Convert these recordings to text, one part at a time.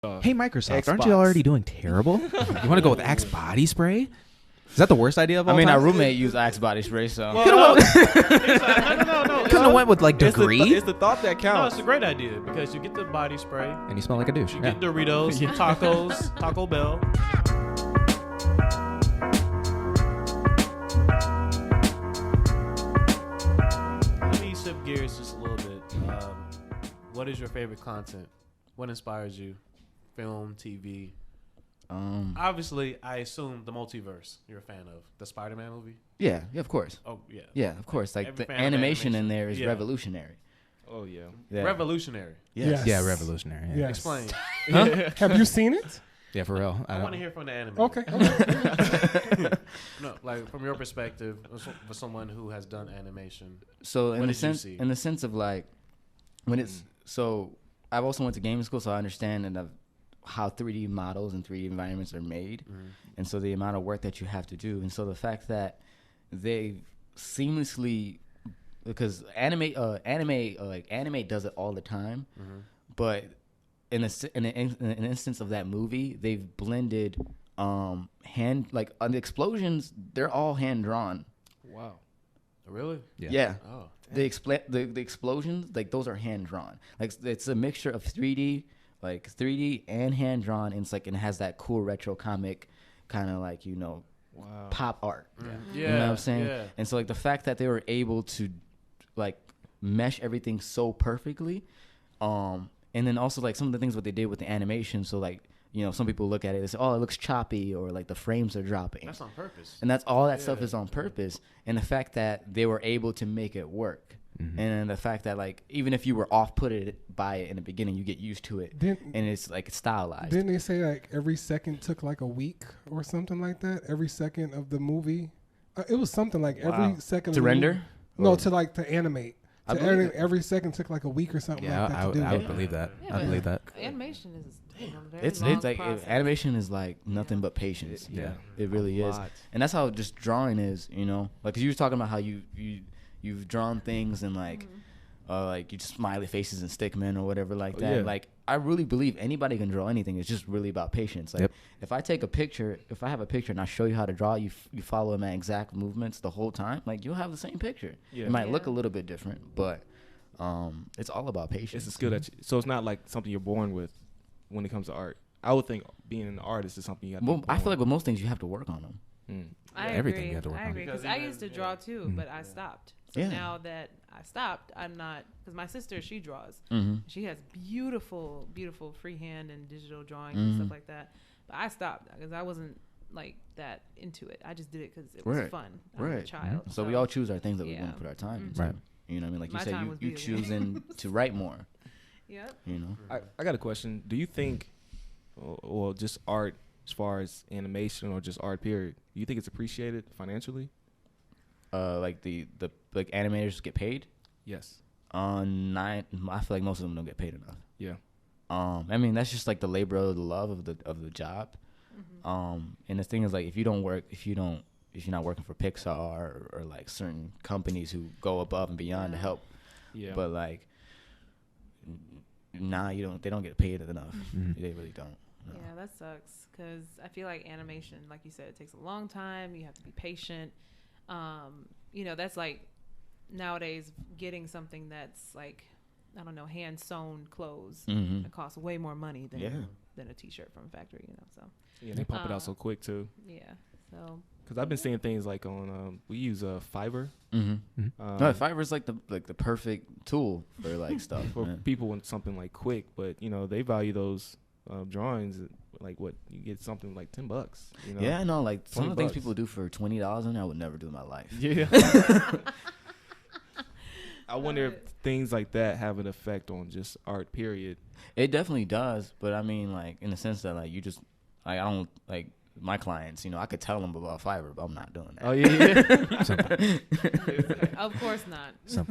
Hey, Microsoft, aren't Xbox. you already doing terrible? You want to go with Axe body spray? Is that the worst idea of all I mean, time? our roommate used Axe body spray, so. Well, Could've no. Couldn't have went with like degree. It's the thought that No, counts. it's a great idea because you get the body spray, And you smell like a douche. you Yeah. get Doritos, tacos, Taco Bell. Let me shift gears just a little bit. What is your favorite content? What inspires you? Film, TV. Obviously, I assume the multiverse. You're a fan of the Spider-Man movie. Yeah, of course. Oh yeah. Yeah, of course. Like Every the fan of animation in animation. there is Yeah. revolutionary. Oh yeah. Yeah. Revolutionary. Yes. Yeah, revolutionary. Yeah, Yes. Explain. Have you seen it? yeah for real. I want to hear from the anime. Okay. No, like from your perspective, for someone who has done animation. So What in the did you sense, see? in the sense of like, when it's so, I've also went to gaming school, so I understand and how 3D models and 3D environments are made, and so the amount of work that you have to do, and so the fact that they seamlessly, because anime does it all the time, but in an instance of that movie, they've blended on the explosions, they're all hand drawn. Wow. Really? Yeah. Oh. The explosions, like those are hand drawn. Like it's a mixture of 3D and hand drawn, and it's like, and it has that cool retro comic kind of like, Wow. pop art. Yeah. You know what I'm saying? Yeah. And so like the fact that they were able to like mesh everything so perfectly, and then also like some of the things what they did with the animation. So like, some people look at it and say, oh, it looks choppy, or like the frames are dropping. That's on purpose. And that's all that stuff is on purpose. And the fact that they were able to make it work. And the fact that like, even if you were off-putted by it in the beginning, you get used to it. And it's like stylized. Didn't they say like every second took like a week or something like that? Every second of the movie? It was something like every second. To of the render? movie. No, to animate. I believe it. Every second took like a week or something Yeah, like that to do. I would believe that. Yeah, I but believe that. Animation is very It's long like process. animation is like nothing but patience. Yeah. It really is. lot. And that's how just drawing is, like 'cause you were talking about how you've drawn things and like like you just smiley faces and stickmen or whatever like that. yeah. Like I really believe anybody can draw anything. It's just really about patience. Like if I have a picture and I show you how to draw, you follow my exact movements the whole time, like you'll have the same picture. Yeah. It might look a Yeah. little bit different, but it's all about patience. It's a skill so it's not like something you're born with when it comes to art. I would think being an artist is something you have to Well, be I feel born like with most things you have to work on them. with. I everything agree. you have to work I on. agree because I used to draw too, but I stopped. So Yeah. now that I stopped, I'm not, because my sister, she draws. She has beautiful, beautiful freehand and digital drawings and stuff like that. But I stopped because I wasn't like that into it. I just did it because it was Right. fun. I was a child. So we all choose our things that we Yeah. want to put our time into. Right. You know what I mean? Like My you say, time was you video choosing to write more. Yep. I got a question. Do you think, or just art as far as animation or just art period, do you think it's appreciated financially? Like the like animators get paid. Yes. I feel like most of them don't get paid enough. Yeah. I mean that's just like the labor of the love of the job. And the thing is like if you're not working for Pixar or like certain companies who go above and beyond to help, Yeah. but like they don't get paid enough. They really don't. No. Yeah, that sucks because I feel like animation, like you said, it takes a long time. You have to be patient. That's like nowadays getting something that's like, I don't know, hand sewn clothes. It costs way more money than a T-shirt from a factory. So Yeah, they pump it out so quick too. yeah, so Because I've been seeing things like on we use Fiverr. No, Fiverr's like the perfect tool for like stuff. For man. people want something like quick, but they value those drawings like what you get something like $10. Yeah, I know. Like some of the things $20. people do for $20 and I would never do in my life. Yeah. I wonder if things like that have an effect on just art. Period. It definitely does, but I mean, like in the sense that like you just like I don't like my clients. I could tell them about Fiverr, but I'm not doing that. Oh yeah. of course not. No.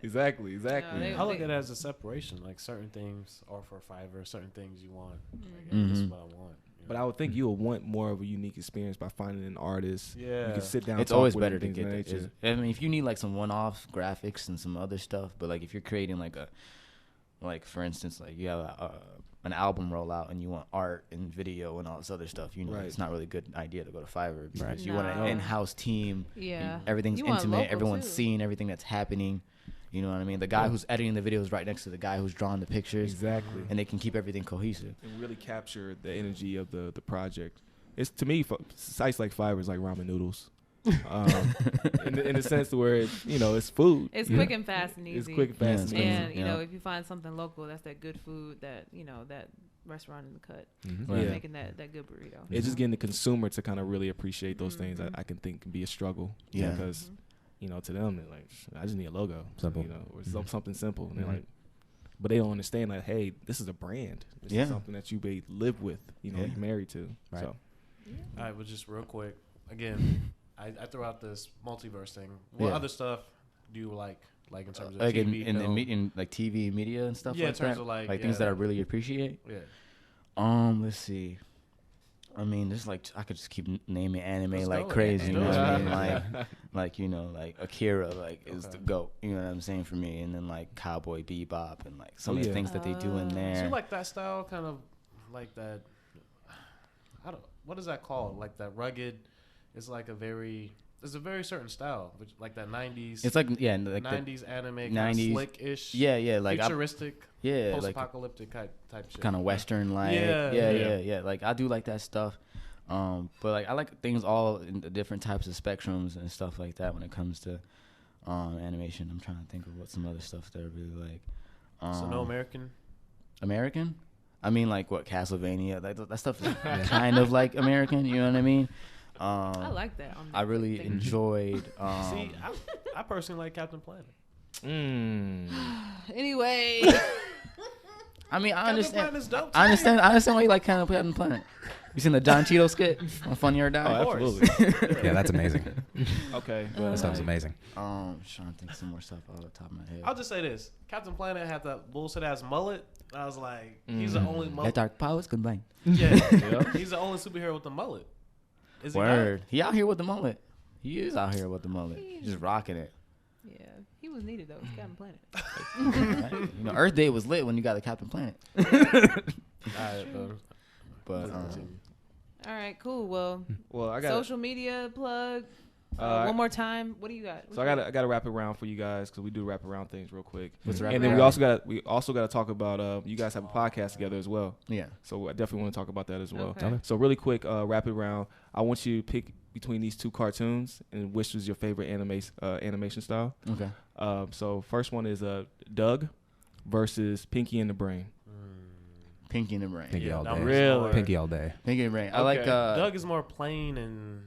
Exactly. I look at it as a separation. Like certain things are for Fiverr, certain things you want. Like, this is what I want. But I would think you would want more of a unique experience by finding an artist. Yeah. You can sit down. It's talk always with better them, to things of get that nature. I mean, if you need like some one-off graphics and some other stuff, but like if you're creating like for instance, like you have an album rollout and you want art and video and all this other stuff, you know, Right. it's not really a good idea to go to Fiverr because Right. you want an No. in-house team. Yeah. Everything's You want intimate. local, Everyone's too. seeing everything that's happening. You know what I mean? The guy who's editing the video is right next to the guy who's drawing the pictures. Exactly. And they can keep everything cohesive. And really capture the energy of the project. It's to me, sites like Fiverr is like ramen noodles. In the sense where it's, you know, it's food. It's you quick know? and fast and easy. It's quick and fast. Yeah, And easy, you yeah. know, if you find something local, that's that good food that you know that restaurant in the cut, Mhm. Right. Yeah. making that good burrito. It's just getting the consumer to kind of really appreciate those things. Mhm. I can think can be a struggle. Yeah. Because, you know, to them, they're like, I just need a logo. Simple. You know, or something simple. And they're Mhm. like, but they don't understand that, hey, this is a brand. This Yeah. is something that you may live with, you know, Yeah. you're married to. Right. So, All right, but just real quick, again, I threw out this multiverse thing. What Yeah. other stuff do you like in terms of Like TV, in the film? in like TV media and stuff Yeah, in like terms that. of like, things yeah. that I really appreciate. Yeah. Let's see. I mean, there's like I could just keep naming anime Let's like go. crazy. You know Let's what I go. mean? Like you know, like Akira, like is Okay. the GOAT. You know what I'm saying for me. And then like Cowboy Bebop and like some Oh, of the yeah. things that they do in So So there. you like that style, kind of like that? I don't. What is that called? Like that rugged? It's like a very certain style, which like that '90s. It's like yeah, like the, '90s anime, kind of 90s slick-ish. yeah, like futuristic, yeah, like post-apocalyptic type shit. kind of Western like Yeah, yeah, yeah. yeah. Like I do like that stuff. But like I like things all in the different types of spectrums and stuff like that when it comes to animation. I'm trying to think of what some other stuff that I really like. So no American. American? I mean like what Castlevania, like that stuff is kind of like American, you know what I mean? I like that. On I really thing. enjoyed See, I personally like Captain Planet. Anyway, I mean I Captain understand Planet's dope. I understand why you like Captain Planet. You seen the Don Cheeto skit on Funny or Die? oh, course. absolutely. Yeah, that's amazing. Okay. That sounds like, amazing. Trying to think of some more stuff off the top of my head. I'll just say this: Captain Planet had that bullshit ass mullet. I was like, he's the only Let mullet. dark powers combine. Yeah, Yep. he's the only superhero with the mullet. Is he Word. He out here with the mullet. He is out here with the mullet. He's- Just rocking it. yeah, he was needed though. It's Captain Planet. Right? You know, Earth Day was lit when you got the Captain Planet. not? All right, But All right, cool. Well, Well, I got social media plug. Uh, One more time. What do you got? So I got to wrap it around for you guys because we do wrap around things real quick. What's wrap And then around? we also got to talk about you guys have a podcast together as well. yeah. So I definitely want to talk about that as well. Okay. So really quick, rapid round. I want you to pick between these two cartoons and which was your favorite animation style. Okay. So first one is Doug versus Pinky and the Brain. Pinky in the Brain. Pinky all that day. was Really? more- Pinky all day. Pinky in the Brain. I Okay. like. Doug is more plain and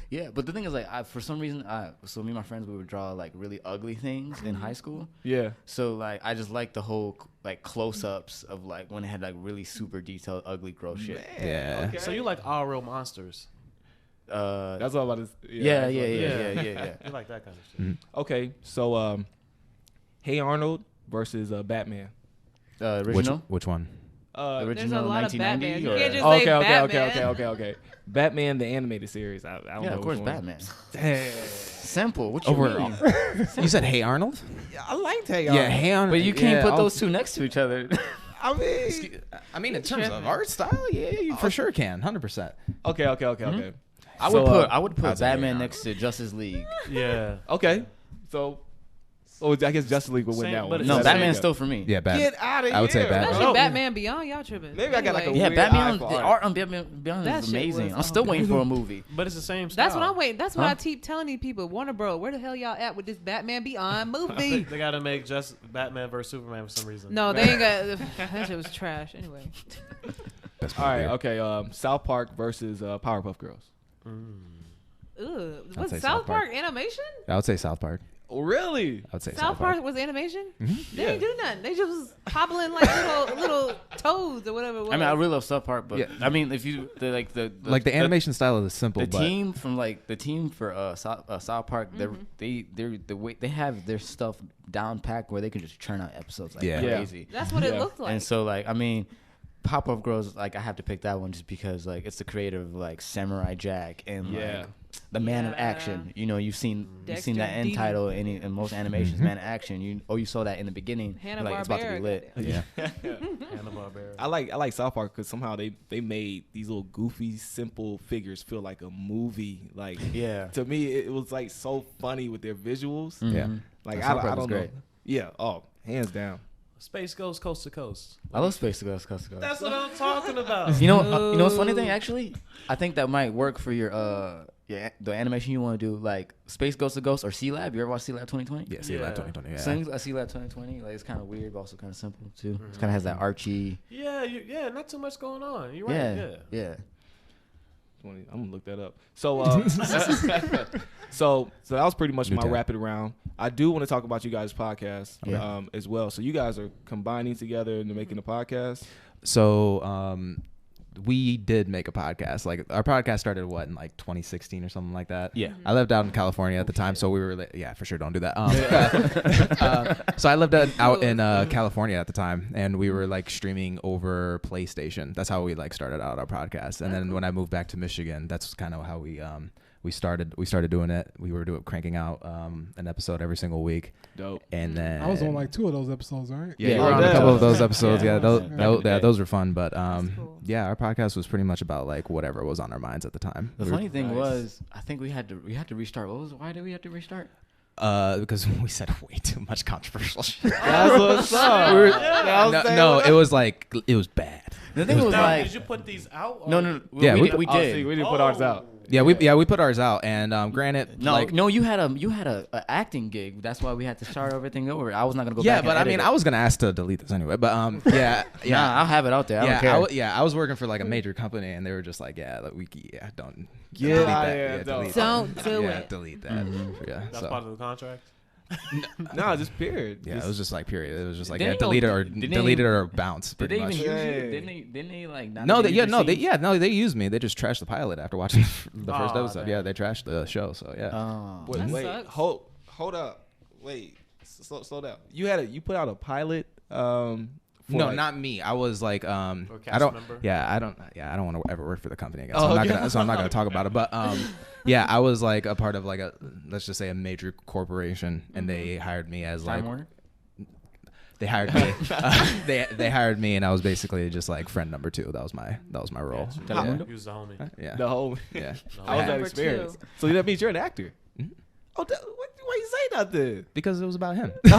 Yeah, but the thing is, like, for some reason, so me and my friends, we would draw like really ugly things in high school. Yeah. So like, I just like the whole like close-ups of like when it had like really super detailed, ugly, gross shit. Yeah. Okay. so you like all real monsters. That's all about this. Yeah. Yeah. Yeah. You like that kind of shit. Okay. So Hey Arnold versus Batman. Original. Which one? There's a Original lot of 1990 Batman. You or- can't just Okay, say okay, Batman. okay. Batman the animated series. I don't know. Yeah, of course, which one. Batman. Damn. Simple. What you Overall. mean? You said Hey Arnold? I liked Hey Yeah, Hey Arnold. But you can't yeah, put I'll- those two next to each other. I mean, in terms of art style, yeah, you for sure can, 100%. Okay. I So, would put I'd say Hey Batman Arnold. next to Justice League. Yeah. Okay. So, I guess Justice League would win Same, that but one. it's No, the Batman's same. still for me. Yeah, Batman. Get out of here. I would say Batman. Especially bro. Batman Beyond, y'all tripping. Maybe I got like a Anyway. Yeah, weird Batman. eye On, for the art. art on Batman Beyond That is shit amazing. was I'm still waiting for a movie. But it's the same style. That's what I'm waiting. That's what Huh? I keep telling these people. Warner Bros. Where the hell y'all at with this Batman Beyond movie? They gotta make just Batman versus Superman for some reason. No, they ain't got. That shit was trash. Anyway, Best All right. movie. Okay. South Park versus Powerpuff Girls. was say South South Park. Park animation? I would say South Park. Oh, really? I would say South Park was animation. They Yeah. didn't do nothing. They just was hobbling like little toads or whatever. It was. I mean, I really love South Park, but Yeah. I mean, if you like the animation style is simple, the but team from like the team for South Park, they're the way they have their stuff down packed where they can just churn out episodes like Yeah. Yeah. crazy. That's what it Yeah. looked like. And so like I mean, Pop-Up Girls, like I have to pick that one just because like it's the creator of like Samurai Jack and Yeah. like the man of action. You know, you've seen Dexter that end D. title in most animations, man of action. You saw that in the beginning. You're like, it's about to be lit. Yeah. Hanna-Barbera. I like South Park because somehow they made these little goofy, simple figures feel like a movie. Like, Yeah. to me, it was like so funny with their visuals. Yeah. Like, South I Park was don't know. great. Yeah. Oh, hands down. Space Ghost Coast to Coast. I love Space Ghost. That's what I'm talking about. You know what's funny thing actually? I think that might work for your the animation you want to do, like Space Ghost to Ghost or C Lab. You ever watch C Lab 2020? Yeah, see Lab 2020. Yeah. Same C Lab 2020. Like, it's kind of weird, but also kind of simple too. It kind of has that Archie. Yeah, not too much going on. You're right. Yeah, Yeah. yeah. I'm gonna look that up. So, so that was pretty much New my tab. rapid round. I do want to talk about you guys' podcast Yeah. as well. So you guys are combining together and making a podcast. So we did make a podcast. Like, our podcast started in like 2016 or something like that. Yeah. I lived out in California at the time, so we were yeah, for sure, don't do that. So I lived out in California at the time, and we were like streaming over PlayStation. That's how we like started out our podcast. And then when I moved back to Michigan, that's kind of how we started doing it. We were cranking out an episode every single week. Dope. And then I was on like 2 of those episodes, right? yeah, you Yeah, were on a yeah. couple of those episodes. Yeah. Yeah, those were fun. But cool. yeah, our podcast was pretty much about like whatever was on our minds at the time. The We were- funny thing Nice. was, I think we had to restart. Why did we have to restart? because we said way too much controversial shit. That's what's up. No, it was bad. The thing was Now, like, did you put these out? Or no. Yeah, we we- did. We didn't put ours out. Yeah, we put ours out, and granted, No, you had a acting gig. That's why we had to start everything over. I was not gonna go yeah, back. but I mean, I was gonna ask to delete this anyway. But yeah, Nah, I'll have it out there. I don't care. I was working for like a major company, and they were just like, don't Get delete out that. of here, Yeah, don't. delete Don't that. do Yeah, it. delete that. Yeah, That's so. part of the contract. No, just period. Yeah, it was just like period. It was just like Didn't delete it or didn't they delete it even- or bounce. Did they Pretty even much. use you? Hey. Didn't they like? Not No, use your scenes? they used me. They just trashed the pilot after watching the first Aw, episode. damn. Yeah, they trashed the show. So yeah. Oh. That Wait, sucks. hold up. Wait, slow down. You put out a pilot. No, not me. I was like, I cast don't. member? Yeah, I don't want to ever work for the company again. Oh, So okay. I'm not gonna talk about it. But yeah, I was like a part of like let's just say a major corporation, and they hired me as Time like Warner? they hired me. They hired me, and I was basically just like friend number 2. That was my role. Gotcha. Yeah. Telemundo? He was the homie. Yeah. The whole. Yeah. How was that Number experience? 2. So that means you're an actor. Mhm. Oh, why you say nothing? Because it was about him. Yeah,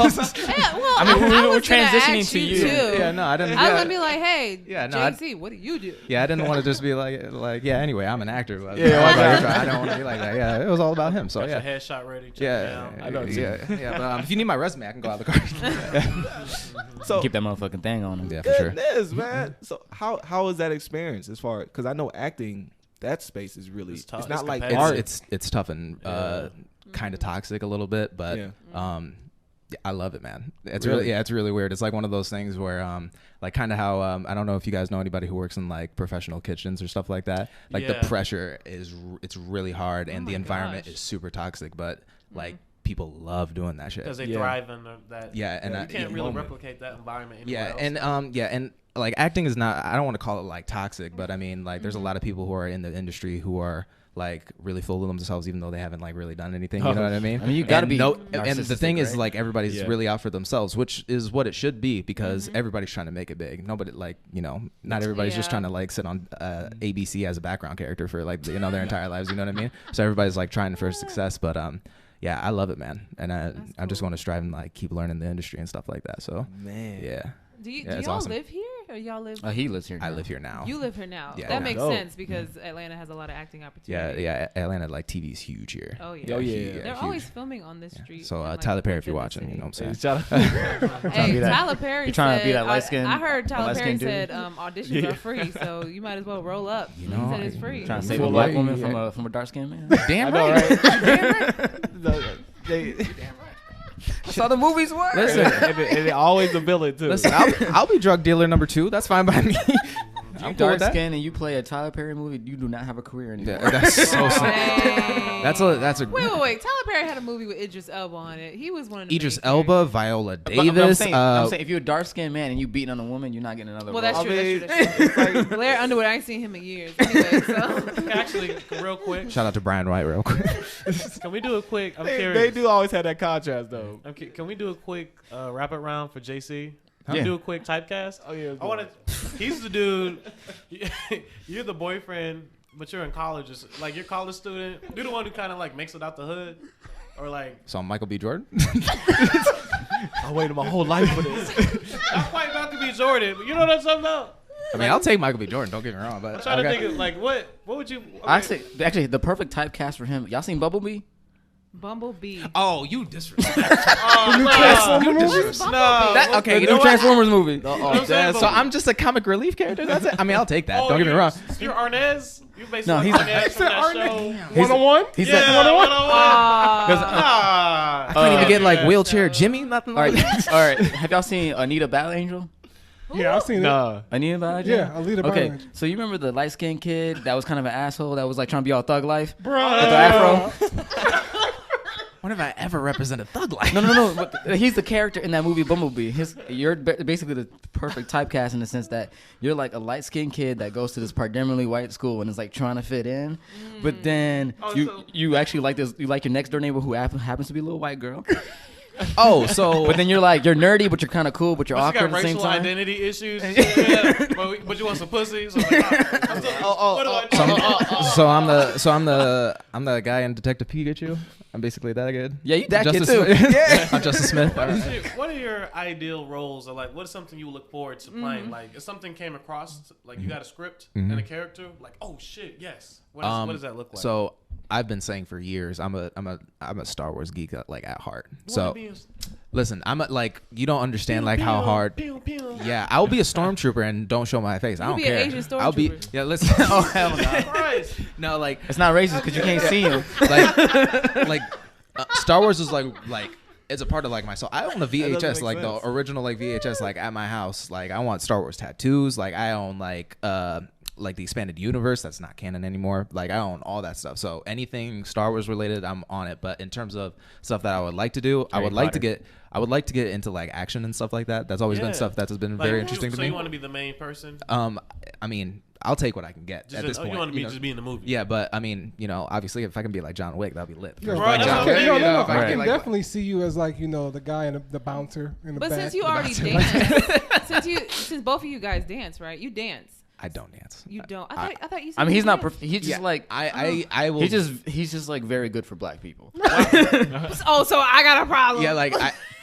well, I mean, I we're was gonna transitioning ask to you. too. Yeah, no, I didn't. I was yeah. gonna be like, hey, Yeah, no, I- JaCee, what do you do? Yeah, I didn't want to just be like yeah. Anyway, I'm an actor. But Yeah, I don't want to be like that. Yeah, it was all about him. So Got yeah. your headshot ready. Check it Yeah, out. I know. yeah. But if you need my resume, I can go out of the car. So Keep that motherfucking thing on him. Yeah, for sure. goodness, man. So how was that experience as far? Because I know acting, that space is really. It's tough. It's not It's like competitive. art. It's tough and kind of toxic a little bit, but Yeah. yeah, I love it, man. It's Really? really it's really weird. It's like one of those things where like kind of how I don't know if you guys know anybody who works in like professional kitchens or stuff like that. Like Yeah. the pressure it's really hard, and Oh the my environment gosh. is super toxic, but like people love doing that shit. Because they Yeah. thrive in that. Yeah, and you I- can't yeah, really moment. replicate that environment anywhere Yeah, else. and like acting is not. I don't want to call it like toxic, but I mean like there's a lot of people who are in the industry who are like really full of themselves, even though they haven't like really done anything. You know what I mean? I mean, you gotta And be and the narcissistic, thing is right? like everybody's Yeah. really out for themselves, which is what it should be because everybody's trying to make it big. Nobody like not everybody's just Yeah. trying to like sit on ABC as a background character for like their entire lives. You know what I mean? So everybody's like trying for success, but yeah, I love it, man, and I'm just cool. going to strive and like keep learning the industry and stuff like that. So Man. yeah, Do Yeah, y'all it's awesome. live here or y'all live? He lives here. I now. live here now. You live here now. Yeah. That makes Dope. sense because Atlanta has a lot of acting Yeah, opportunities. yeah. Atlanta like TV is huge here. Oh Oh, yeah. yeah. They're huge. always filming on this street. So in, like, Tyler Perry, if you're within the watching, you know what I'm Hey, saying. shout out. Hey, be that- Tyler Perry you trying to be said, that light-skinned- I heard Tyler Perry light-skinned dude? said auditions Yeah. are free, so you might as well roll up. You He know, said it's free. Trying to You save a feel black like- woman yeah. from a dark skinned man. Damn I know, right. right? They- That's how the movies work. Listen, and it always a villain too. listen. I'll be drug dealer number 2. That's fine by me. If I'm you cool with dark that. skin and you play a Tyler Perry movie, you do not have a career anymore. Yeah, that's so sad. Dang. That's a Wait. Tyler Perry had a movie with Idris Elba on it. He was one of the Idris main Elba, characters. Viola But Davis. I'm saying if you're a dark skinned man and you beating on a woman, you're not getting another Well, role. that's true. mean, That's true. Blair Underwood, I ain't seen him in years. Anyway, so Actually, real quick, Shout out to Brian White real quick. can we do a quick? I'm They curious. do always have that contrast though. Can we do a quick rapid round for JaCee? Yeah. Do a quick typecast. Oh yeah. I want to. He's the dude. You're the boyfriend, but you're in college. It's like you're a college student. You're the one who kind of like makes it out the hood, or like So I'm Michael B. Jordan. I waited my whole life for this. not quite Malcolm B. Jordan, but you know what I'm talking about. I mean, I'll take Michael B. Jordan. Don't get me wrong, but I'm trying to think of like what would you? Okay. Actually, the perfect typecast for him. Y'all seen Bumblebee? Bumblebee. Oh, you disrespect. Transformer movie? No. That, okay, The you new know what? Transformers movie. So I'm just a comic relief character. That's it. I mean, I'll take that. Oh, Don't get me wrong. You're Arnez. You're basically No, like he's- Arnez from that show. 101? He's Yeah, that. 101. I can't even get like wheelchair Jimmy. Nothing All like right, that. all right. Have y'all seen Anita Battle Angel? Yeah, I've seen it. Nah. Anita Battle Angel? Yeah, Alita Battle Okay, Angel. so you remember the light skinned kid that was kind of an asshole that was like trying to be all thug life with Bro. the afro? When have I ever represented Thug Life? No. But he's the character in that movie Bumblebee. You're basically the perfect typecast in the sense that you're like a light skinned kid that goes to this predominantly white school and is like trying to fit in, but then you actually like this. You like your next door neighbor who happens to be a little white girl. Oh, so But then you're like you're nerdy, but you're kind of cool, but you're You awkward got at the same racial time. identity issues. Yeah, but you want some pussy? So, like, what do I do? I'm the guy in Detective Pikachu. I'm basically that good. Yeah, you that Justice kid too. Smith. I'm Justice Smith. All right. What are your ideal roles, or like what is something you look forward to playing? Like if something came across, like you got a script and a character, like oh shit, yes. What does that look like? So I've been saying for years, I'm a Star Wars geek like at heart. So listen, like you don't understand like how hard. Yeah, I'll be a stormtrooper and don't show my face. I don't be an care. Asian I'll be stormtrooper. yeah. Listen. Oh hell no. Christ. No, like It's not racist because you can't see him. like Star Wars is like it's a part of like myself. I own a VHS, make like sense. the original like VHS, like at my house. Like I want Star Wars tattoos. Like I own like the expanded universe that's not canon anymore. Like I own all that stuff. So anything Star Wars related, I'm on it. But in terms of stuff that I would like to do, I would like to get into like action and stuff like that. That's always been stuff that's been very interesting to me. So you want to be the main person? I mean, I'll take what I can get at this point. You want to be know? just be in the movie? Yeah, but I mean, obviously, if I can be like John Wick, that'd be lit. Yeah, Right, that's what I'm saying. no. if I I can can like- definitely see you as like the guy in the bouncer in the But back. since you already dance, since both of you guys dance, right? You dance. I don't dance. You don't. I thought you said I mean, you he's not. danced. He's just like I will. he's just like very good for black people. Oh, so I got a problem. Yeah, like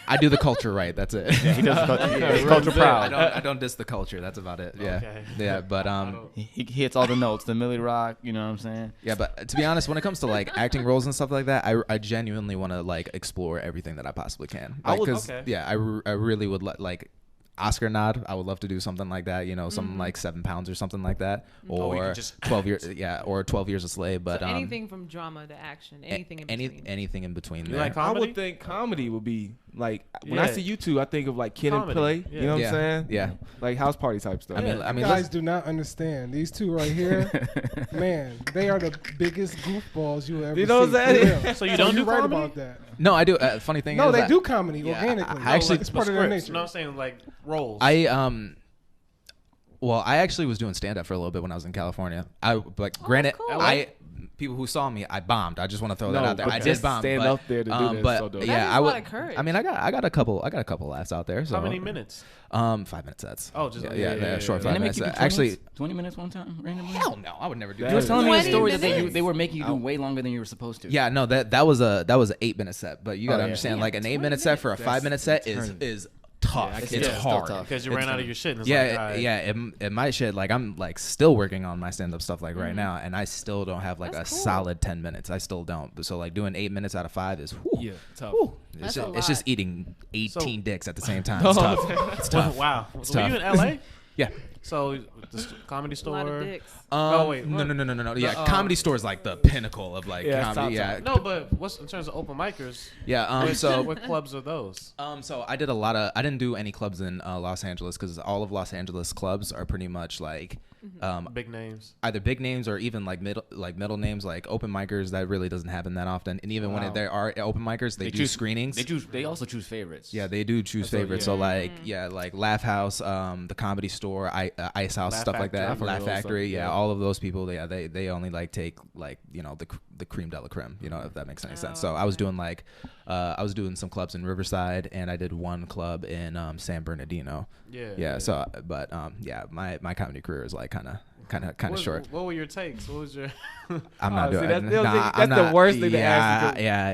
I do the culture right. That's it. He does he's culture proud. I don't diss the culture. That's about it. Yeah, Okay. yeah. But He hits all the notes, the Millie Rock. You know what I'm saying? yeah. But to be honest, when it comes to like acting roles and stuff like that, I genuinely want to like explore everything that I possibly can. I Like, would- 'cause, okay. yeah, I really would like. Oscar nod. I would love to do something like that. Something like 7 Pounds or something like that, Or you or could just 12 years. Yeah, or 12 Years a Slave. But So anything from drama to action, anything in between. anything in between. You there. like I comedy? would think comedy would be like when I Yeah. see you two, I think of like Kid and Comedy, Play. yeah. You know what Yeah, I'm saying? yeah. Like house party type stuff. I mean, You let's- guys do not understand. These two right here, man, they are the biggest goofballs you will ever You know what see. I'm saying? For real. So you don't you're do right comedy? about that. no, I do. Funny thing No, is they that do comedy Yeah, organically. I actually- it's part of their nature. No, I'm saying like roles. Well, I actually was doing stand up for a little bit when I was in California. Granted, cool. people who saw me, I bombed. I just want to throw that No, out there. but I did just bomb. stand but, up there to do that is but so dope. yeah, That is I a would. lot of courage. I mean, I got a couple laughs out there. So How many minutes? 5-minute sets. Oh, just yeah, short Didn't 5 they make minutes. you do 20 Actually, minutes? 20 minutes one time randomly. hell no, I would never do That You were that. is- telling me a 20 story that minutes? they were making you do way longer than you were supposed to. Yeah, no, that was an 8-minute set. But you got to yeah. understand, Yeah, like an 20 8-minute set for a minutes. 5-minute set eternity. is tough. Yeah, I it's can't- it's hard. still tough. Because you ran out of your shit. And it's Yeah, like, all right. yeah. In my shit, like I'm like still working on my stand up stuff like right now, and I still don't have like That's a cool. solid 10 minutes. I still don't. So like doing 8 minutes out of 5 is whew, Yeah, tough. whew. That's It's a just lot. eating 18 dicks at the same time. No. It's tough. It's tough. Wow. So were tough. you in LA? Yeah. So the comedy A lot of store. dicks. Oh, wait, no. what? Yeah, Comedy Store is like the pinnacle of like Yeah, comedy. top, Yeah. No, but what's in terms of open micers? Yeah. What clubs are those? So I did a lot of. I didn't do any clubs in Los Angeles because all of Los Angeles clubs are pretty much like Big names. Either big names or even like middle names, like open micers. That really doesn't happen that often. And even when there are open micers, they do choose screenings. They also choose favorites. Yeah, they do choose favorites. So like Laugh House, the Comedy Store, Ice House, stuff like that. Laugh Factory, all of those people. They only like take like the cream de la creme. If that makes any sense. So I was doing some clubs in Riverside, and I did one club in San Bernardino. Yeah. So my comedy career is like kind of short. What were your takes? What was your? I'm not doing. That's the worst thing to ask. Yeah.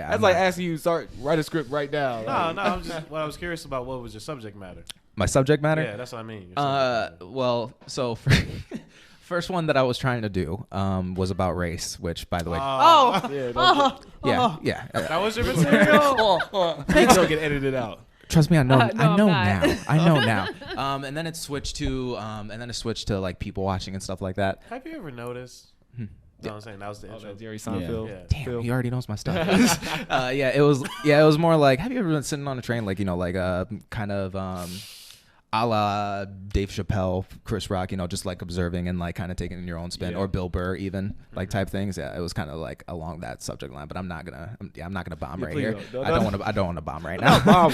That's like asking you to write a script right now. No. I was curious about what was your subject matter. My subject matter? Yeah, that's what I mean. Well, so first one that I was trying to do was about race, which, by the way, yeah. That was your material. Don't get edited out. Trust me, I know. No, I know I'm now. not. I know now. And then it switched to like people watching and stuff like that. Have you ever noticed? No, I'm saying that was the intro. Jerry Seinfeld. Yeah. Damn, he already knows my stuff. It was more like, have you ever been sitting on a train, like kind of a la Dave Chappelle, Chris Rock, just like observing and like kind of taking in your own spin, or Bill Burr even, like type things. Yeah, it was kind of like along that subject line. But I'm not gonna bomb right here. I don't want to bomb right now.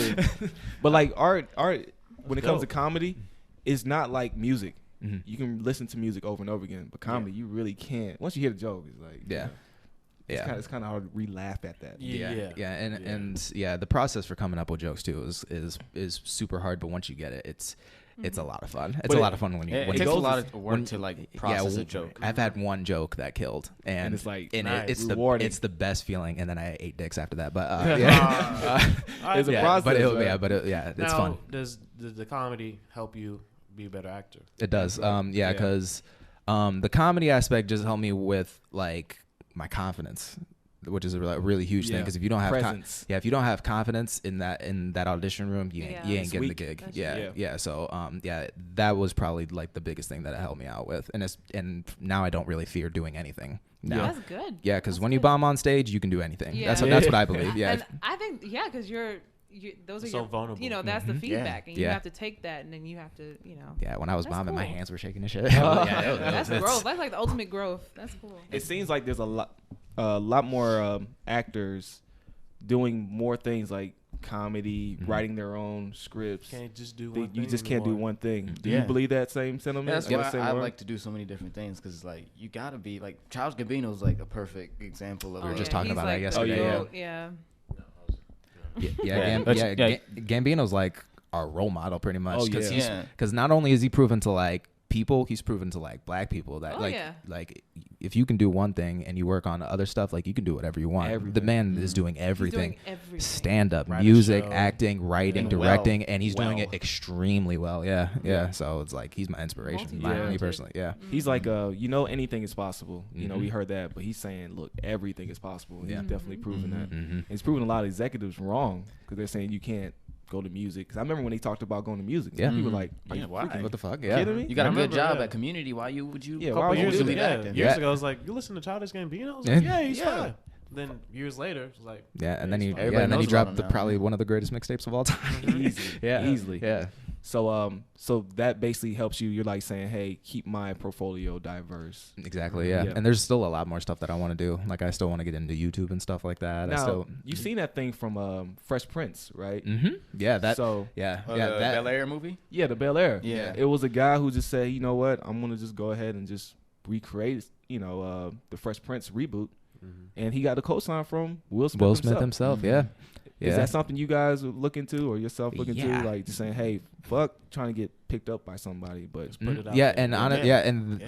But like art, when it comes to comedy, it's not like music. Mm-hmm. You can listen to music over and over again, but comedy you really can't. Once you hear the joke, it's like it's kind of hard to re-laugh at that. And the process for coming up with jokes too is super hard, but once you get it, it's a lot of fun. It's a lot of fun when it takes a lot of work to like process a joke. I've had one joke that killed, and it's like it's rewarding. It's the best feeling, and then I ate dicks after that. But it's a process. It's fun. Does the comedy help you be a better actor? It does. Because the comedy aspect just helped me with like my confidence, which is a really huge thing. Because if you don't have if you don't have confidence in that audition room, you ain't getting the gig. So that was probably like the biggest thing that it helped me out with, and now I don't really fear doing anything. No. That's good. Yeah, because when you bomb on stage, you can do anything. That's what I believe. Yeah, and I think because those are so vulnerable. That's the feedback, and you have to take that, and then you have to, Yeah, when I was bombing, my hands were shaking and shit. That's growth. That's like the ultimate growth. That's cool. It seems like there's a lot more actors doing more things like comedy, writing their own scripts. Can't just do one thing. You just can't do one thing. Do you believe that same sentiment? That's why I like to do so many different things, because like you gotta be like Charles Gambino's like a perfect example of. We were just talking about that yesterday. Gambino's like our role model pretty much, because not only is he proven to like people, he's proven to like black people that like if you can do one thing and you work on other stuff, like you can do whatever you want. The man is doing everything. Stand up, music, acting, writing, directing, and he's doing it extremely well. So it's like he's my inspiration, me personally. He's like anything is possible. We heard that, but he's saying, look, everything is possible. He's definitely proven that. And he's proven a lot of executives wrong, because they're saying you can't go to music. Because I remember when they talked about going to music, people were like, are you what the fuck? Kidding me? You got a good job at Community. Why would you? A couple years ago, I was like, you listen to Childish Gambino? I was like, he's fine. Then years later, it's like, and then he dropped probably one of the greatest mixtapes of all time. Easily. So that basically helps you. You're like saying, hey, keep my portfolio diverse. Exactly. And there's still a lot more stuff that I want to do. Like I still want to get into YouTube and stuff like that. Now, you've seen that thing from Fresh Prince, right? Yeah. That. The Bel Air movie. Yeah, the Bel Air. Yeah. It was a guy who just said, you know what, I'm gonna just go ahead and just recreate, the Fresh Prince reboot. And he got a co-sign from Will Smith himself. Is that something you guys look into, or yourself look into, like just saying, hey, fuck trying to get picked up by somebody, but just put it out there.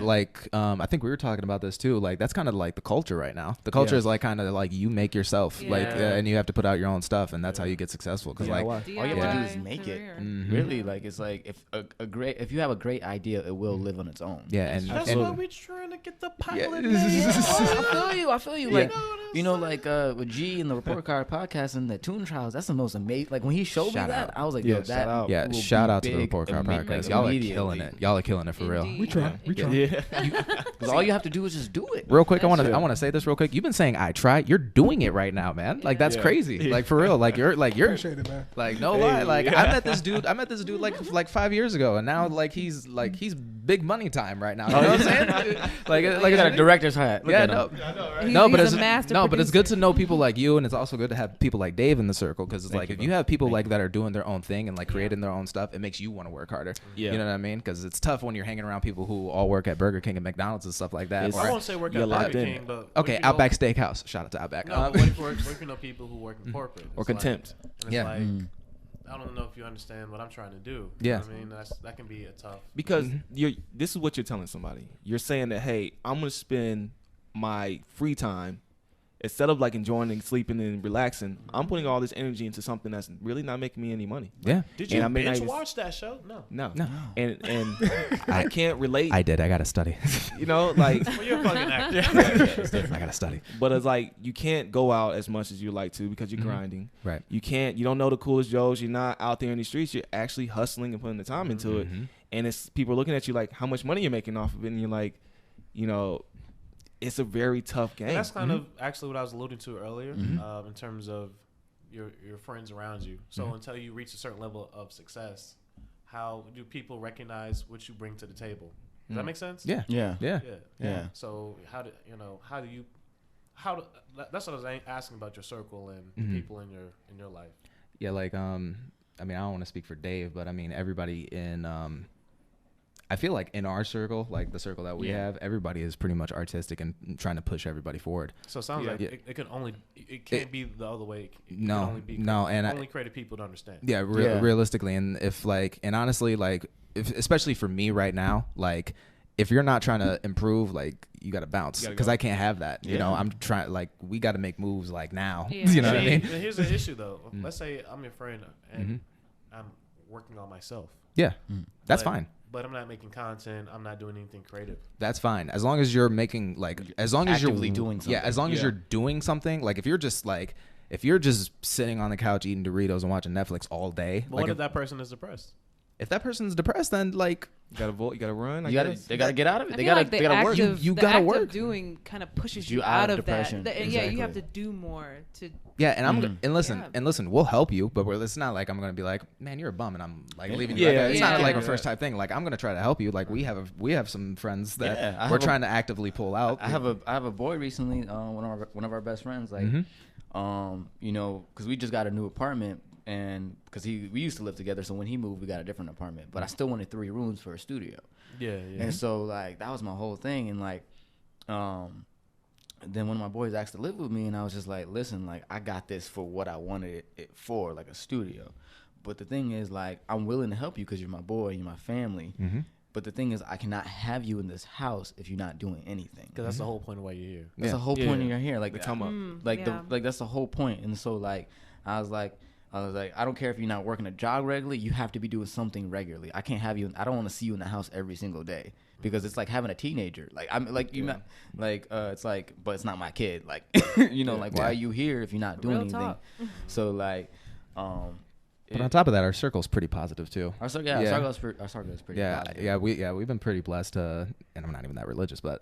Like I think we were talking about this too. Like that's kind of like the culture right now. The culture is like kind of like you make yourself, and you have to put out your own stuff, and that's how you get successful. Because like all you have to do is make it. Really, like it's like if you have a great idea, it will live on its own. That's why we're trying to get the pilot. I feel you. Like like with G and the Report Card podcast and the Tune Trials, that's the most amazing. Like when he showed me that, I was like, yo, that shout out to the Report Card podcast. Y'all are killing it. Y'all are killing it for real. We try. Because all you have to do is just do it. Real quick, I want to say this real quick. You've been saying I tried. You're doing it right now, man. Like that's crazy. Like for real. Like you're appreciate it, man. Like no lie. Like I met this dude like 5 years ago, and now like he's big money time right now. You know what I'm saying? like I got a director's hat. Look yeah, at him. no, He's but a it's master but it's good to producer. know people like you, and it's also good to have people like Dave in the circle because it's Thank like you, if bro. you have people Thank like you. that are doing their own thing and like creating their own stuff, it makes you want to work harder. Yeah. You know what I mean? Because it's tough when you're hanging around people who all work at Burger King and McDonald's and stuff like that. It's- I Or, won't say work You're at Burger locked in. King, but okay, what if you Outback know- Steakhouse. Shout out to Outback. No, but what if you know people who work in corporate? Or It's like- contempt. and it's Yeah. like, Mm. I don't know if you understand what I'm trying to do. Yeah. You know what I mean, that can be a tough. Because this is what you're telling somebody. You're saying that, hey, I'm going to spend my free time, instead of like enjoying and sleeping and relaxing, I'm putting all this energy into something that's really not making me any money. Yeah. Did And you I may not binge even- watch that show? No. No. No. And I can't relate. I did. I got to study. You know, like, Well, you're a fucking actor. I got to study. but it's like you can't go out as much as you like to because you're grinding. Right. You don't know the coolest Joes. You're not out there in the streets. You're actually hustling and putting the time into it. And it's people are looking at you like how much money you're making off of it. And you're like, you know, it's a very tough game. And that's kind of actually what I was alluding to earlier in terms of your friends around you. So until you reach a certain level of success, how do people recognize what you bring to the table? Does that make sense? Yeah. Yeah. Yeah. Yeah. So that's what I was asking about your circle and the people in your life. Yeah, like I mean, I don't want to speak for Dave, but I mean everybody in I feel like in our circle, like the circle that we have, everybody is pretty much artistic and trying to push everybody forward. So it sounds like it can't be the other way. It can only be only creative people to understand. Yeah, realistically, and if like, and honestly, like, especially for me right now, like, if you're not trying to improve, like, you got to bounce because I can't have that. You know, I'm trying, like, we got to make moves like now. Yeah. You know what I mean? Here's the issue though. Let's say I'm your friend and I'm working on myself. Yeah, that's But- fine. But I'm not making content. I'm not doing anything creative. That's fine as long as you're making like as long as you're actively doing something. Yeah, as long as you're doing something. Like if you're just sitting on the couch eating Doritos and watching Netflix all day. But like what if that person is depressed? if that person's depressed, then like you got to vote. You got to run. They got to get out of it. I They feel got like to they got to work. You the gotta act work. of doing kind of pushes You you out out of of that. depression. And yeah, you have Exactly. to do more to. yeah, and I'm and Yeah. listen, we'll help you, but it's not like I'm gonna be like, man, you're a bum, and I'm like leaving you. Yeah, Like that. It's not yeah. like a first type thing. Like I'm gonna try to help you. Like we have some friends that Yeah, I we're have a- trying to actively pull out. I have a boy recently, one of our best friends, like, you know, because we just got a new apartment, and because we used to live together, so when he moved, we got a different apartment, but I still wanted 3 rooms for a studio, Yeah. and so like that was my whole thing, and like, then one of my boys asked to live with me, and I was just like, listen, like I got this for what I wanted it for, like a studio, but the thing is, like, I'm willing to help you because you're my boy, you're my family. But the thing is, I cannot have you in this house if you're not doing anything. Because that's the whole point of why you're here. That's the whole point of your hair. Like, The come up. like that's the whole point. And so like, I was like, I don't care if you're not working a job regularly. You have to be doing something regularly. I can't have you. I don't want to see you in the house every single day because it's like having a teenager. Like I'm like you, like it's like, but it's not my kid. Like you know, like why are you here if you're not doing Real anything? talk. So like, But on top of that, our circle's pretty positive too. our circle is pretty positive. We've been pretty blessed to, and I'm not even that religious, but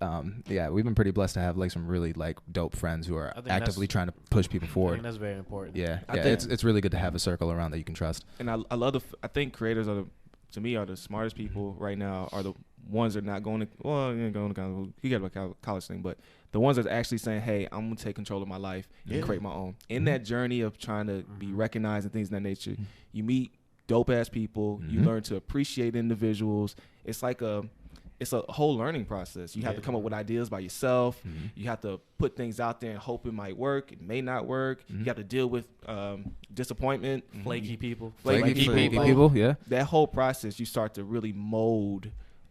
we've been pretty blessed to have like some really like dope friends who are think actively that's- trying to push people I think forward. that's very important. Yeah, I yeah, think- it's really good to have a circle around that you can trust. And I love I think creators to me are the smartest people right now, are the ones that are not going to, well, you ain't going to college, you got a college thing, but the ones that are actually saying, hey, I'm going to take control of my life and create my own. In that journey of trying to be recognized and things of that nature, you meet dope ass people, you learn to appreciate individuals. It's like it's a whole learning process. You have to come up with ideas by yourself. You have to put things out there and hope it might work. It may not work. You have to deal with disappointment. Flaky people. Flaky people. people, yeah. That whole process, you start to really mold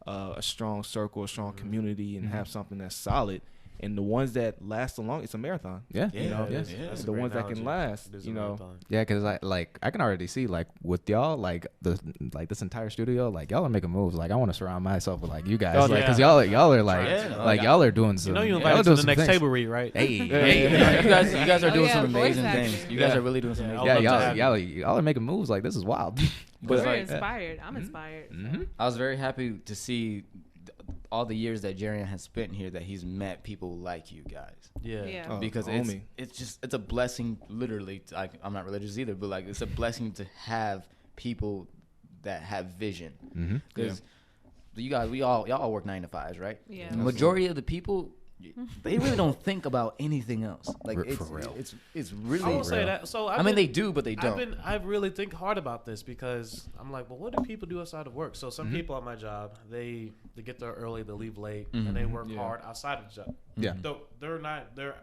a strong circle, a strong community, and have something that's solid. And the ones that last the long, it's a marathon. Yeah, You know, That's a the great ones that can analogy. last. It is a You know, marathon. yeah, because I can already see like with y'all like this entire studio, like y'all are making moves. Like I want to surround myself with like you guys, Oh, like yeah. because y'all are like Yeah. like y'all are doing some. You know you y'all invited doing to the some next things. table read, right? Hey, You guys are Oh, doing yeah, some voice amazing acting. things. You guys are really doing some Yeah, amazing I would yeah, love to have y'all are making moves. Like this is wild. We're like- inspired. I'm inspired. so. I was very happy to see all the years that Jarian has spent here, that he's met people like you guys. Yeah. Yeah. Oh, Because homie. it's a blessing, literally. I'm not religious either, but like it's a blessing to have people that have vision. Because y'all all work 9 to 5s, right? Yeah. The majority of the people, they really don't think about anything else. Like For real. It's really. I will say that. So they do, but they don't. I really think hard about this because I'm like, well, what do people do outside of work? So some people at my job, they get there early, they leave late, and they work hard outside of the job. Yeah. They're not their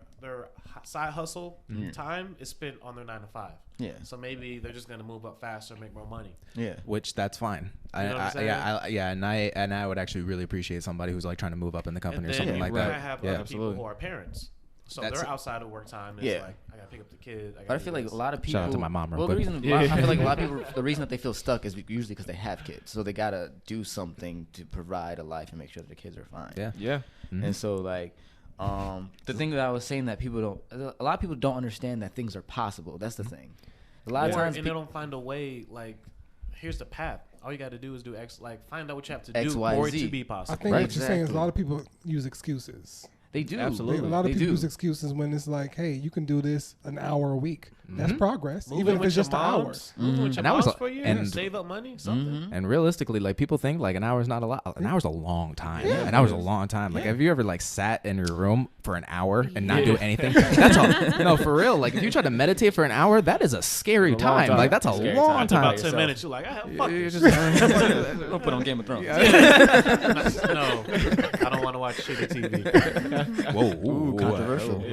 side hustle time is spent on their 9 to 5. Yeah. So maybe they're just gonna move up faster, make more money. Yeah. Which that's fine. You know what I'm saying? And I would actually really appreciate somebody who's like trying to move up in the company And or something like we're that. gonna have other people who are parents. So That's they're outside of work time. It's like, I gotta pick up the kid. But I feel like a lot of people. Shout out to my mom real Well, quick. I feel like a lot of people. The reason that they feel stuck is usually because they have kids, so they gotta do something to provide a life and make sure that the kids are fine. Yeah. Yeah. Mm-hmm. And so like, the thing that I was saying that a lot of people don't understand that things are possible. That's the thing. A lot of times, and they don't find a way. Like, here's the path. All you got to do is do X. Like, find out what you have to X, do Y, for it Z. to be possible. I think what you're saying is a lot of people use excuses. They do. Absolutely. A lot of They people do. use excuses when it's like, hey, you can do this an hour a week. That's progress, Moving even if with it's just your an hour. moms, moving with your And that was moms a- for a year, and- save up money, something. And realistically, like people think like an hour is not a lot. An hour's a long time. An hour's a long time. Like, have you ever like sat in your room for an hour and not do anything? That's all. No, for real. Like if you try to meditate for an hour, that is a scary time. Like that's a Scary long time. time. About 10 minutes, you're like, fuck You're this. just- Don't put on Game of Thrones. No, I don't want to watch shitty TV. Whoa, Ooh, controversial.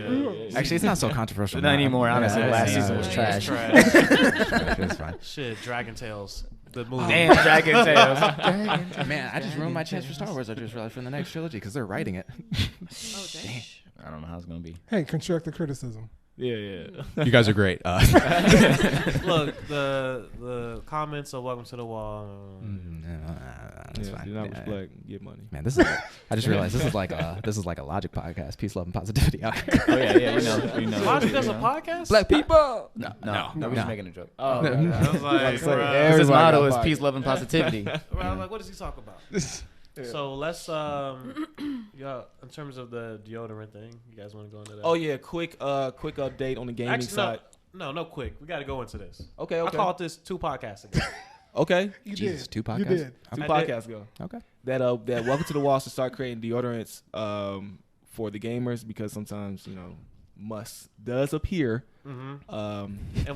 Actually, it's not so controversial. Not now. anymore, honestly. Last season was trash. It's fine. Shit, Dragon Tales, the movie. Damn, Dragon Tales. Man, I just ruined my chance for Star Wars. I just realized for the next trilogy because they're writing it. Oh, dang. I don't know how it's gonna be. Hey, constructive criticism. Yeah. You guys are great. Look, the comments of Welcome to the Wall. That's Yeah, fine. do not reflect. Get money. Man, this is. I just realized this is like a Logic podcast. Peace, love, and positivity. Oh yeah, we know. Logic does a podcast? Black people. No, we're just making a joke. I was like, His Everybody motto got is podcast. peace, love, and positivity. I was like, what does he talk about? So let's in terms of the deodorant thing, you guys want to go into that? Oh yeah, quick update on the gaming side. No, quick. We got to go into this. Okay. I called this 2 podcasts ago. Okay. You Jesus, did. 2 podcasts? You did. 2 I podcasts ago. Okay. That Welcome to the Wall to start creating deodorants for the gamers because sometimes must does appear. And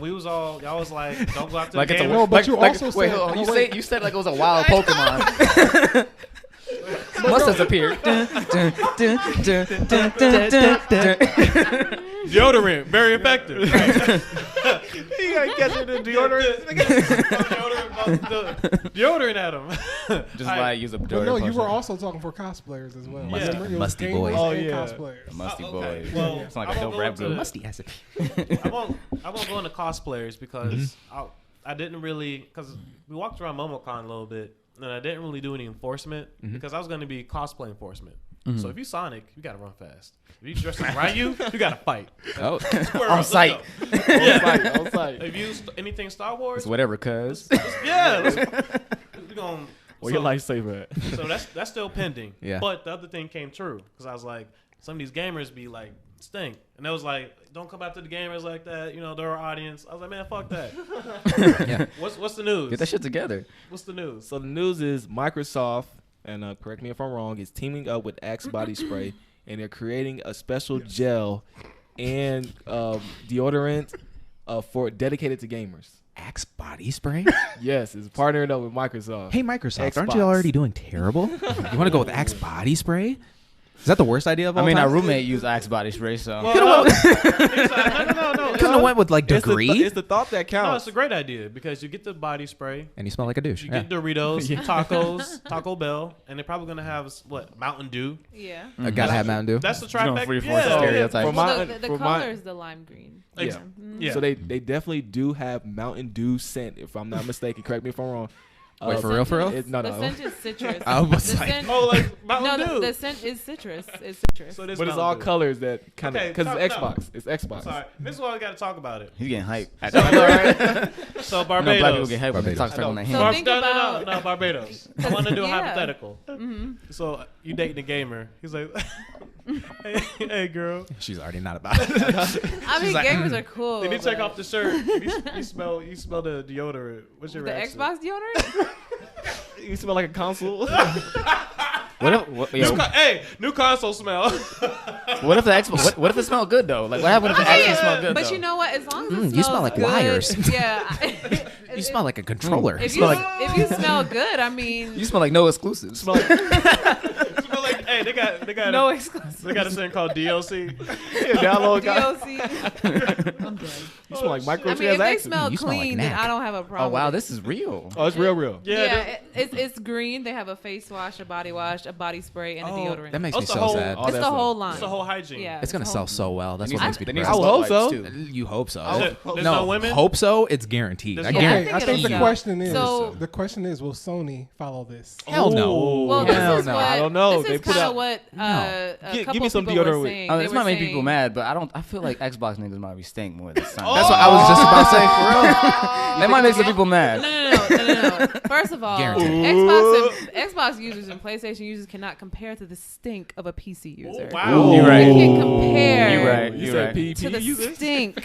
we was y'all was like, don't go out to Like the it's a game. No, but you also wait, said- hold on. oh, wait. You said like it was a wild Pokemon. Must has appeared. Deodorant, very effective. You gotta catch it in deodorant. Deodorant at him. Just like use a But no, deodorant. you were also talking for cosplayers as well. Yeah. Remember? It was Musty gamers boys. Oh, and yeah. cosplayers. Musty Okay. boy. Well, It's like I a won't dope go rap into group. Musty acid. I won't go into cosplayers because I didn't really because we walked around MomoCon a little bit and I didn't really do any enforcement because I was going to be cosplay enforcement. So if you Sonic, you gotta run fast. If you dress as Ryu, you gotta fight. Oh. On site. Yeah. If you anything Star Wars, It's whatever, cuz. yeah. We're gonna. Where your lifesaver at? So that's still pending. Yeah. But the other thing came true because I was like, some of these gamers be like stink, and they was like, don't come out to the gamers like that. They're our audience. I was like, man, fuck that. Yeah. What's the news? Get that shit together. What's the news? So the news is Microsoft, and correct me if I'm wrong, is teaming up with Axe Body Spray, and they're creating a special gel and deodorant for dedicated to gamers. Axe body spray? Yes, it's partnering up with Microsoft. Hey, Microsoft, aren't Xbox. you already doing terrible? You want to go with Axe body spray? Is that the worst idea of all I mean, time? our roommate used Axe body spray, so. No. Couldn't have went with like degree. It's the thought that No, counts. it's a great idea because you get the body spray, And you smell like a douche. you Yeah. get Doritos, tacos, Taco Bell, and they're probably gonna have Mountain Dew. Yeah. I gotta have Mountain Dew. That's the You know, trifecta. free for Yeah. stereotype. For Well, my- the for color my- is the lime green. Yeah. Yeah. So they definitely do have Mountain Dew scent, if I'm not mistaken. Correct me if I'm wrong. Wait, for real, for real? No. The scent is citrus. I was The like- scent- Oh, like Mountain no, Dew. the scent is citrus. It's citrus. So this But it's Mountain all Dew. colors that kind of Okay, because it's no. Xbox. It's Xbox. Sorry, this is why we got to talk about it. He's getting hype. So You know, black people Barbados. get hype when they Barbados. talk on their So hands. think no, about- no, Barbados. I want to do a Yeah. hypothetical. So you dating a gamer. He's like, hey, girl. She's already not about it. I mean, like, gamers are cool. Then you take but off the shirt. You smell the deodorant. What's your the reaction? Xbox deodorant. You smell like a console. Hey, new console smell. What if the Xbox? What if it smelled good though? Like what happened if it actually smelled good? But though? you know what? As long as it smells you smell like good, wires. Yeah. You smell like a controller. If you smell good, I mean, You smell like no exclusives. Smell like, hey, they got no exclusive. They got a thing called DLC. Download. DLC. I'm dead. You smell like I mean, if they microtransactions. smell You smell like clean, then Knack. I don't have a problem. Oh wow, with it. this is real. Oh, it's real. Yeah, it's green. They have a face wash, a body spray, and a deodorant. That makes Oh, me it's so the whole- sad. oh, It's the whole line. It's the whole hygiene. Yeah, It's gonna the sell whole- so well. That's what They makes me need depressed. I would hope so. spotlights, too. You hope so. There's no women? Hope so. It's guaranteed. There's I no- Yeah, I guarantee. think I think it'll the sell. question is, So- will Sony follow this? Hell no. Well, Hell this is no. what I don't know. This They is put kind out- of what a Give couple me some people were deodorant. saying. Oh, They this were might make saying- people mad, but I feel like Xbox niggas might be stink more than Sony. That's what I was just about to say. For real. That might make some people mad. No. First of all, Guaranteed. Xbox users and PlayStation users cannot compare to the stink of a PC user. Wow. You're right. You can compare You're right. You You're said right. PP to the users? stink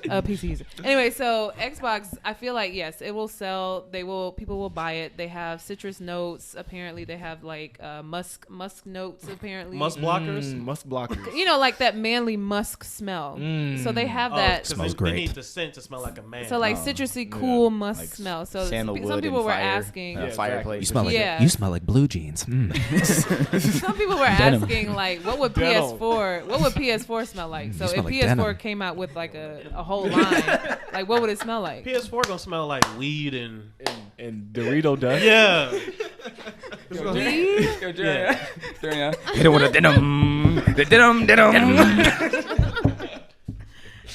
of PC user. Anyway, so Xbox, I feel like yes, it will sell. People will buy it. They have citrus notes. Apparently, they have like musk notes. Apparently, Musk blockers. Musk blockers. you know, like that manly musk smell. So they have that. Smells They great. need the scent to smell like a man. So like citrusy, cool musk Like smell. So sandalwood some people and were fire, asking. fireplace. You smell like Yeah. you smell like blue jeans. Some people were asking like, what would PS4? What would PS4 smell like? So You if smell like PS4 denim. came out with like a whole line, like what would it smell like? PS4 gonna smell like weed and And Dorito dust. yeah. Weed? Hit it with a denim. The denim.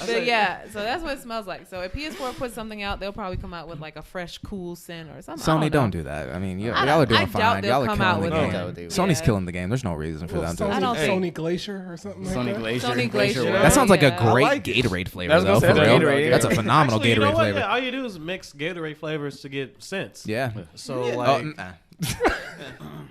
But yeah, so that's what it smells like. So if PS4 puts something out, they'll probably come out with like a fresh, cool scent or something. Sony, I don't know. do that. I mean, y'all I are doubt doing fine. they'll Y'all are come out killing the with game. that. Sony's Yeah. killing the game. There's no reason for them to. I don't think- Sony Glacier or something like Sony that. Glacier. Sony Glacier. That sounds like a Yeah. great I like it. Gatorade flavor, I was though. gonna For say real, Gatorade, that's a yeah. phenomenal Actually, you know Gatorade what? flavor. Yeah, all you do is mix Gatorade flavors to get scents. Yeah. So Oh, like,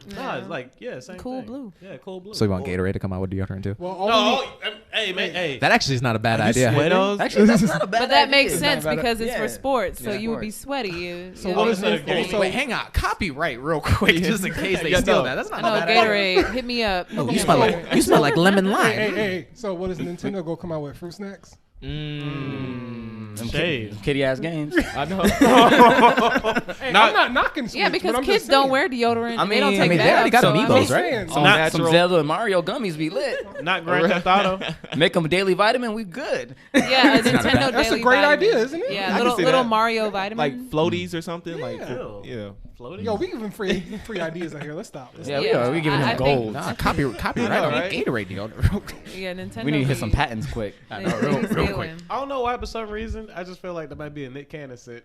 Yeah. it's like same Cool thing. blue. Yeah, cool blue. So you want Gatorade to come out with deodorant too? Well, Hey man, hey. That actually is not a bad idea. Sweatos? Actually, that's not a bad But that idea. makes sense Not bad- because it's yeah. for sports, so Yeah, you would be sports. sweaty. So you what know. is instead this? of game- So, Wait, hang on. Copyright real quick, just in case they Yeah, steal no. that. That's I not know a bad idea. Gatorade. Hit me up. Oh, you smell like lemon lime. hey. So what is Nintendo gonna come out with? Fruit snacks? Them Shade. kitty ass games. I know. Hey, I'm not knocking Switch, Yeah, but because I'm kids just don't saying. wear deodorant. I They don't mean, take they baths, already got so I Amiibos, mean- right? Some Not- some Zelda and Mario gummies be lit. Not Grand Theft Auto. Make them daily vitamin. We good. Yeah, a Nintendo bad- That's a daily great vitamin. idea, isn't it? Yeah, I can little see little that. Mario vitamin. Like floaties or something. Like Ew. yeah. Floating. Yo, we giving free ideas out here. Let's stop. Yeah, we are. We giving I them think- gold. Nah, copyright on right? Gatorade deodorant. yeah, Nintendo. We need to hit some be- patents quick. they- real they quick. stealing. I don't know why, for some reason, I just feel like there might be a Nick Cannon scent.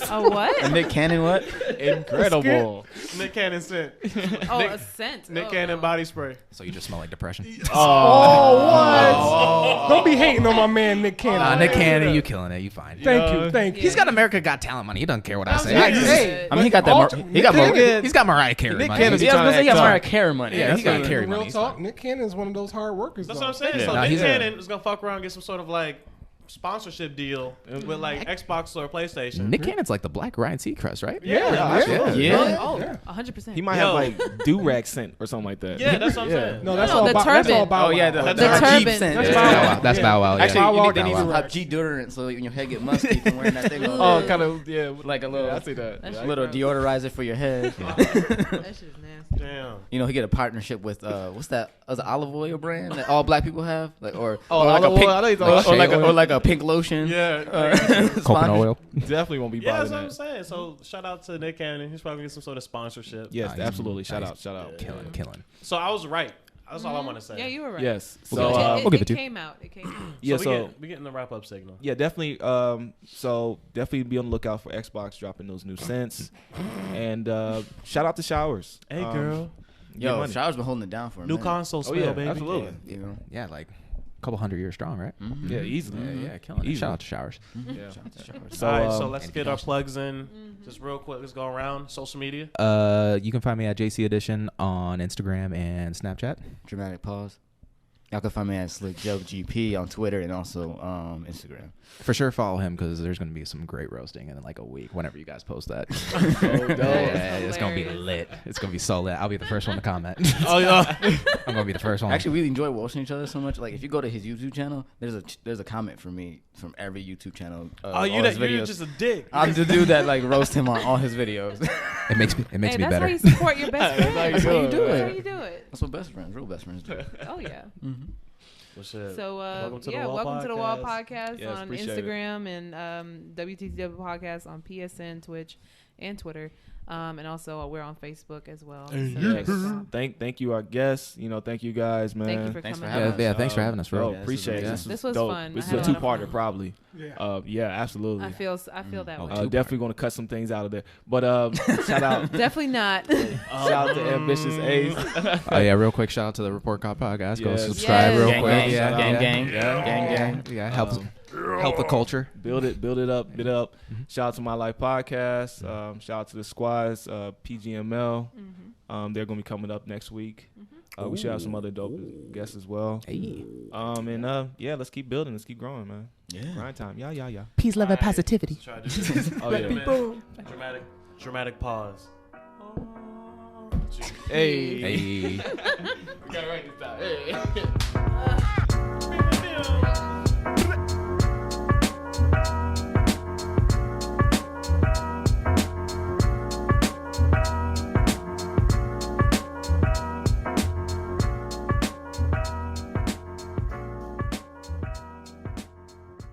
Oh what? And Nick Cannon, what? Incredible. Nick Cannon scent. Oh, Nick- a scent. Nick Oh, Cannon no. body spray. So you just smell like depression. Oh, what? Don't be hating on my man Nick Cannon. Nah, Nick Cannon, you killing it. You fine. Thank you. He's got America Got Talent money. He doesn't care what I say. Hey, I mean, he got that. he got Nick more. Cannon- He's got Mariah Carey Nick money. Cannon's Yeah, I was gonna say he got Tough. Mariah Carey money. Yeah, That's he got what- Carey Real money. talk, Nick Cannon is one of those hard workers. That's though. what I'm saying. Yeah. So Nah, Nick he's Cannon is gonna fuck around and get some sort of like sponsorship deal with like Xbox or PlayStation. Nick Cannon's like the black Ryan Seacrest, right? Yeah. Yeah. Oh, Yeah. 100%. He might Yo. have like do-rag scent or something like that. Yeah, that's what I'm saying. No, that's No, all the about. That's all turban. about. Oh yeah, the That's The our turban. Jeep scent. That's Yeah. Bow Wow. That's Bow Wow. Yeah. Actually, Bow Wow they need Bow to Wow. have G deodorant so when your head get musky from wearing that thing. Oh, kind of yeah. like a little, I see that. That's little deodorizer for your head. That shit's nasty. Damn. You know, he get a partnership with what's that? Was it olive oil brand that all black people have? Like or Oh, or like olive a pink, oil. I know he's or, talking like a, about or like a pink lotion. Yeah. Coconut Sponsor- oil. Definitely won't be Yeah, that's bothering what I'm that. saying. So shout out to Nick Cannon. He's probably getting some sort of sponsorship. Yes, Nah, absolutely. he's- Shout nah, out. Shout out. Killing. So I was right. That's all I want to say. Yeah, you were right. Yes. We'll So give it to you. uh, We'll give it to you. came out. It came out. yeah. So So we getting the wrap up signal. yeah, definitely. So definitely be on the lookout for Xbox dropping those new scents, and shout out to Showers. Hey girl. get Yo, money. Shower's been holding it down for a New minute. console Oh smell, yeah, baby. absolutely. You know. Yeah, like a couple 100 years strong, right? Yeah, easily. Yeah, killing it. Easily. Shout out to Showers. Yeah. So, all right, so um, let's get our plugs in. Just real quick, let's go around social media. You can find me at JaCee Edition on Instagram and Snapchat. Dramatic pause. Y'all can find me at SlickJoeGP on Twitter and also Instagram. For sure, follow him because there's going to be some great roasting in like a week whenever you guys post that. It's going to be lit. It's going to be so lit. I'll be the first one to comment. Oh yeah. I'm going to be the first one. Actually, we enjoy roasting each other so much. Like if you go to his YouTube channel, there's a comment from me from every YouTube channel. You're just a dick. I'm the dude that like roast him on all his videos. It makes me That's better. how you support your best friend. That's how you do it. That's how you do it. That's what real best friends do. Oh yeah. Mm-hmm. Well, shit. So welcome to welcome to the Wall Podcast Yes, on appreciate Instagram and WTTW Podcast on PSN, Twitch, and Twitter. And also we're on Facebook as well. So check us out. Thank you, our guests. Thank you guys, man. Thank you for Thanks coming. for having us. Yeah, thanks for having us, bro. Yeah, Appreciate it. This was dope. fun. This I is had a a lot of two-parter, fun. probably. Yeah. Yeah, absolutely. I feel that way. Definitely going to cut some things out of there. But shout out. Definitely not. Shout out to Ambitious Ace. Oh yeah, real quick shout out to the Report Card Podcast. Go Yes. subscribe Yes. real Gang, quick. gang, Yeah, gang, yeah. gang. Yeah, help the culture. Build it up. Shout out to My Life Podcast. Shout out to the squads, PGML. They're gonna be coming up next week. We should have some other dope guests as well. Hey. Let's keep building. Let's keep growing, man. Yeah. Grind time. Yeah. Peace, love, and positivity. Let's try to do this. Oh yeah. Dramatic pause. Hey. Hey. We gotta write this down. Hey.